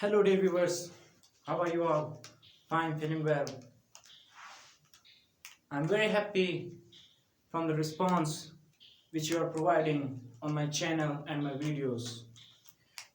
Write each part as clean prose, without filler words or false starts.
Hello dear viewers, how are you all? Fine, feeling well. I'm very happy from the response which you are providing on my channel and my videos.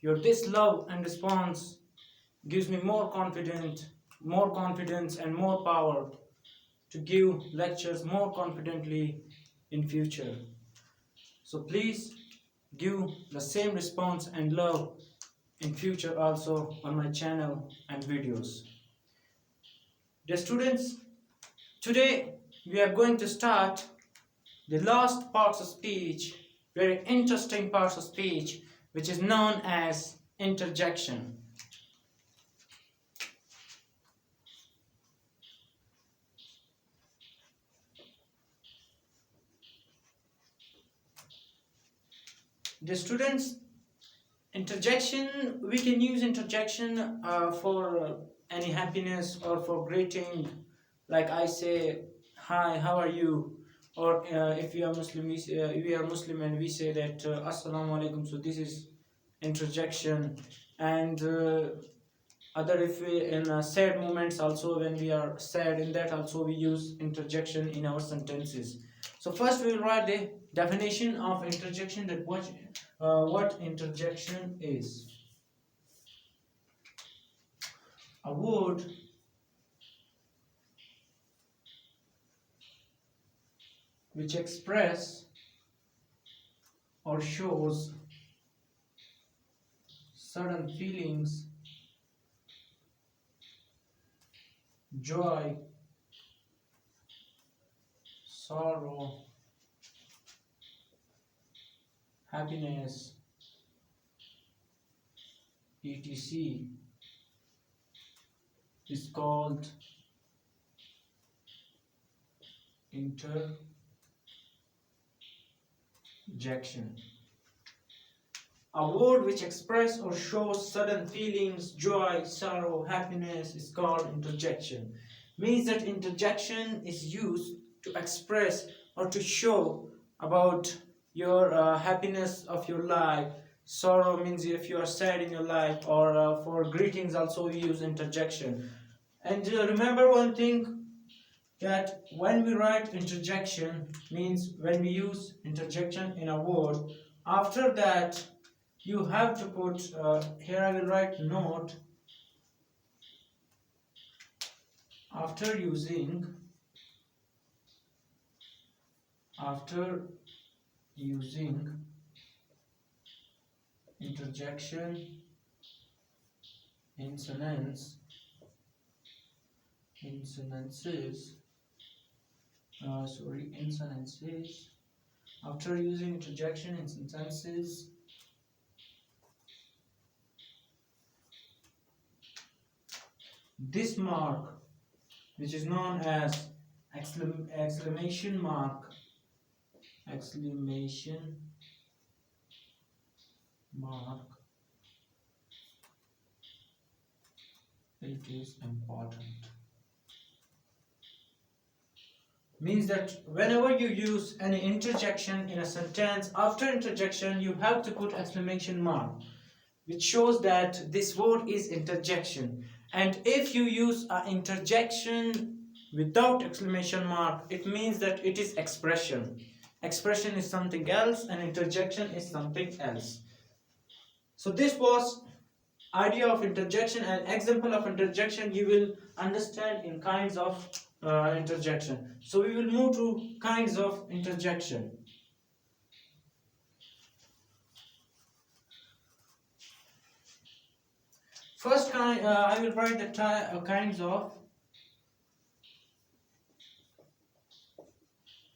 Your this love and response gives me more confidence and more power to give lectures more confidently in future. So please give the same response and love in future also on my channel and videos. Dear students, today we are going to start the last parts of speech, very interesting parts of speech, which is known as interjection. The students, interjection, we can use interjection for any happiness or for greeting, like I say, hi, how are you? Or if we are Muslim, we are Muslim and we say that Assalamu alaikum. So this is interjection. And other, if we in sad moments also, when we are sad, in that also we use interjection in our sentences. So first we will write the definition of interjection, that what interjection is. A word which express or shows certain feelings, joy, sorrow, happiness, etc. is called interjection. A word which expresses or shows sudden feelings, joy, sorrow, happiness is called interjection. Means that interjection is used to express or to show about your happiness of your life. Sorrow means if you are sad in your life, or for greetings also we use interjection. And remember one thing, that when we write interjection, means when we use interjection in a word, after that you have to put, here I will write note, after using interjection in sentences, after using interjection in sentences, this mark, which is known as exclamation mark, it is important. Means that whenever you use any interjection in a sentence, after interjection you have to put exclamation mark, which shows that this word is interjection. And if you use an interjection without exclamation mark, it means that it is expression. Expression is something else and interjection is something else. So this was idea of interjection, and example of interjection you will understand in kinds of interjection. So we will move to kinds of interjection. First kind, I will write the kinds of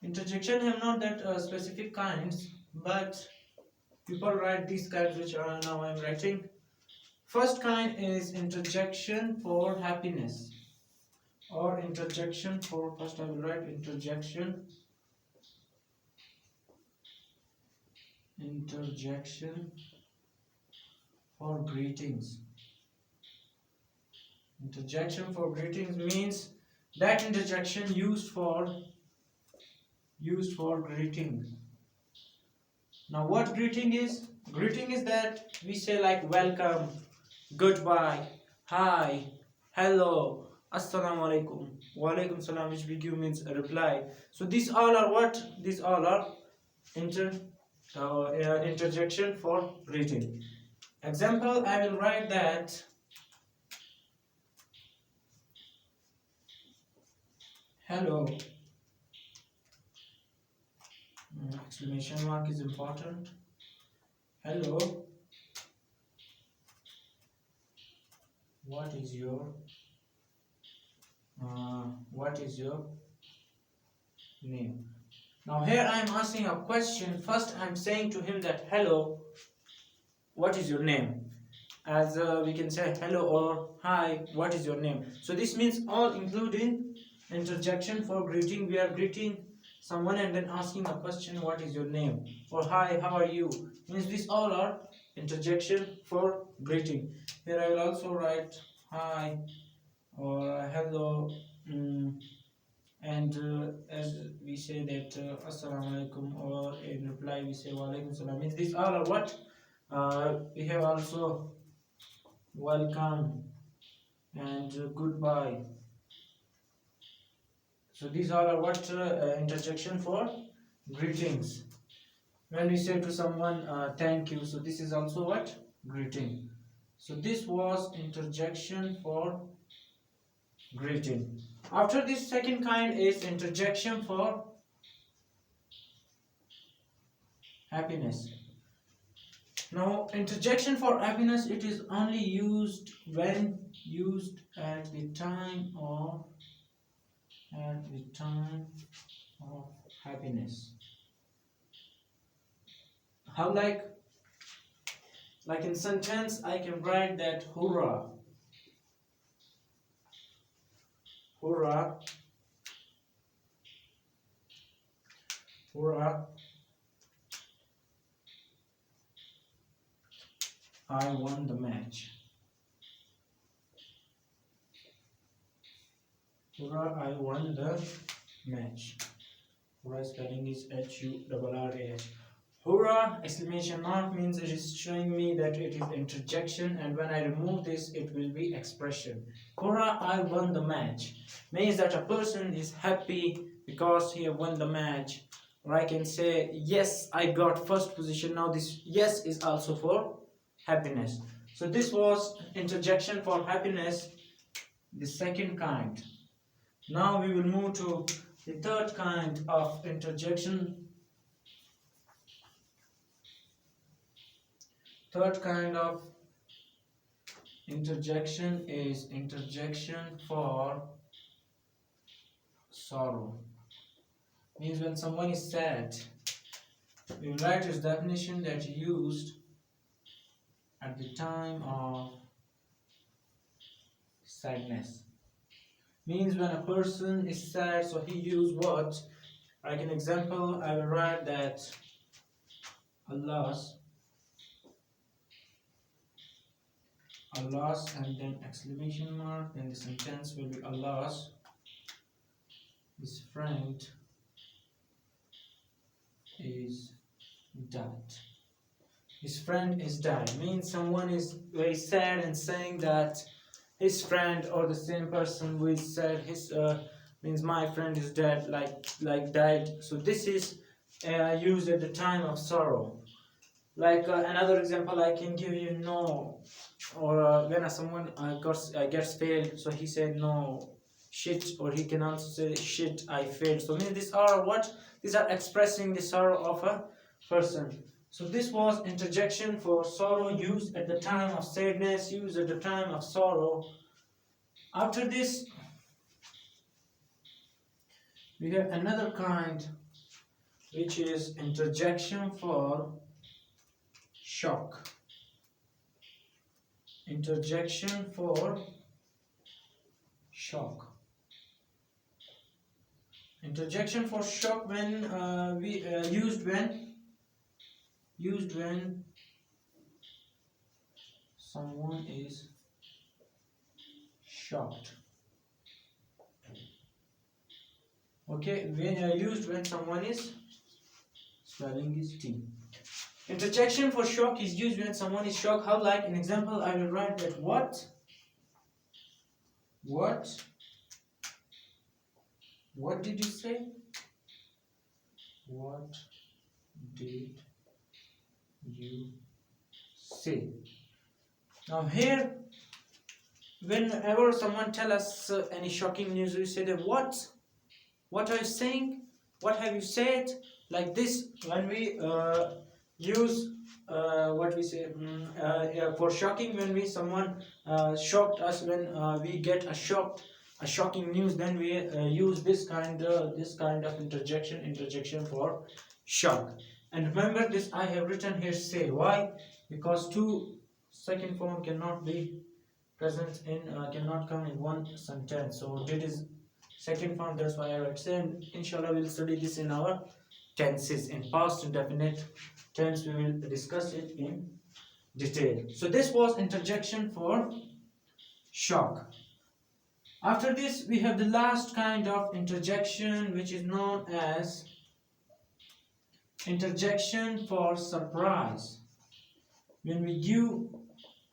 interjection. Have not that specific kinds, but people write these kinds which are now I am writing. First kind is interjection for happiness, or interjection for, first I will write interjection for greetings. Interjection for greetings means that interjection used for greeting. Now what greeting is? Greeting is that we say like welcome, goodbye, hi, hello, assalamu alaikum, wa alaikum salam, which we give means a reply. So these all are what? These all are inter interjection for greeting. Example, I will write that hello. Exclamation mark is important. Hello. What is your name? Now here I am asking a question. First I am saying to him that hello, what is your name? As we can say hello or hi, what is your name? So this means all including interjection for greeting. We are greeting someone and then asking a question, what is your name? Or hi, how are you? Means these all are interjection for greeting. Here I will also write hi or hello, and as we say that assalamu alaikum, or in reply we say wa alaikum salam. Means these all are what? We have also welcome and goodbye. So these all are what? Interjection for greetings. When we say to someone thank you, so this is also what? Greeting. So this was interjection for greeting. After this, second kind is interjection for happiness. Now interjection for happiness, it is only used when used at the time of happiness. How? Like in sentence I can write that hurrah, hurrah, hurrah, I won the match. Hurrah, I won the match. Hurrah spelling is H-U-R-R-A-H. Hurrah exclamation mark means it is showing me that it is interjection, and when I remove this it will be expression. Hurrah, I won the match means that a person is happy because he have won the match. Or I can say yes, I got first position. Now this yes is also for happiness. So this was interjection for happiness, the second kind. Now we will move to the third kind of interjection. Third kind of interjection is interjection for sorrow. Means when someone is sad, we will write its definition that used at the time of sadness. Means when a person is sad, so he used what? Like an example, I will write that Allah's, and then exclamation mark, then the sentence will be Allah's, his friend is dead. His friend is dead means someone is very sad and saying that his friend, or the same person who is sad, his means my friend is dead, like died. So this is used at the time of sorrow. Like another example I can give you, no, or when someone gets failed, so he said no shit, or he can also say shit, I failed. So means these are what? These are expressing the sorrow of a person. So this was interjection for sorrow, used at the time of sadness, used at the time of sorrow. After this, we have another kind, which is interjection for shock. Interjection for shock. Interjection for shock when used when someone is shocked. Okay, when used when someone is, spelling is T. Interjection for shock is used when someone is shocked. How? Like an example, I will write that what did you say? What did you say? Now here, whenever someone tell us any shocking news, we say that what are you saying? What have you said? Like this, when we use what we say yeah, for shocking, when we someone shocked us, when we get a shocking news, then we use this kind of interjection for shock. And remember this, I have written here say. Why? Because two second form cannot be present in cannot come in one sentence, so that is second form, that's why I write say. And inshallah we'll study this in our tenses. In past indefinite tense we will discuss it in detail. So this was interjection for shock. After this we have the last kind of interjection, which is known as interjection for surprise. When we give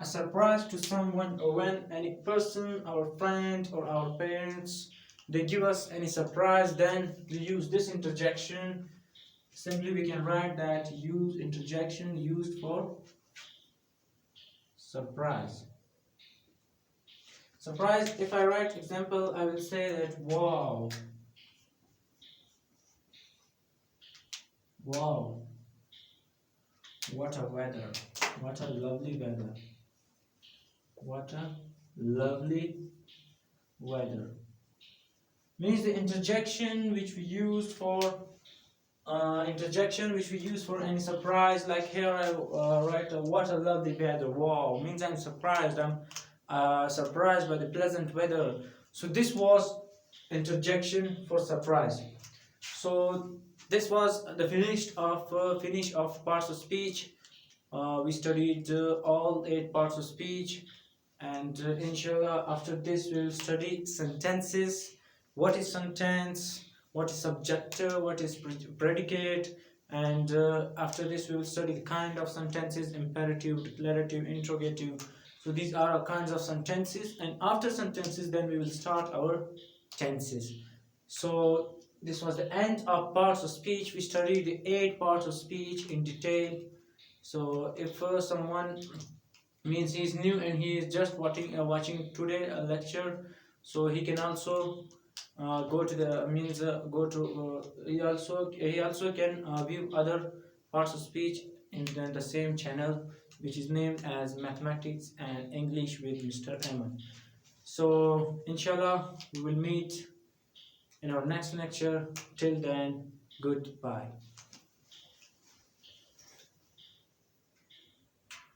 a surprise to someone, or when any person, our friend or our parents, they give us any surprise, then we use this interjection. Simply we can write that use interjection used for surprise. Surprise, if I write example, I will say that wow, what a weather, what a lovely weather, what a lovely weather. Means the interjection which we use for any surprise. Like here I write what a lovely weather. Wow means I'm surprised. I'm surprised by the pleasant weather. So this was interjection for surprise. So this was the finish of parts of speech. We studied all 8 parts of speech, and inshallah after this we will study sentences. What is sentence, what is subject, what is predicate, and after this we will study the kind of sentences: imperative, declarative, interrogative. So these are kinds of sentences, and after sentences then we will start our tenses. So this was the end of parts of speech. We studied the 8 parts of speech in detail. So if someone means he is new and he is just watching today a lecture, so he can also go to the means go to he also can view other parts of speech in the same channel, which is named as Mathematics and English with Mr. Ahmed. So inshallah we will meet in our next lecture. Till then, goodbye.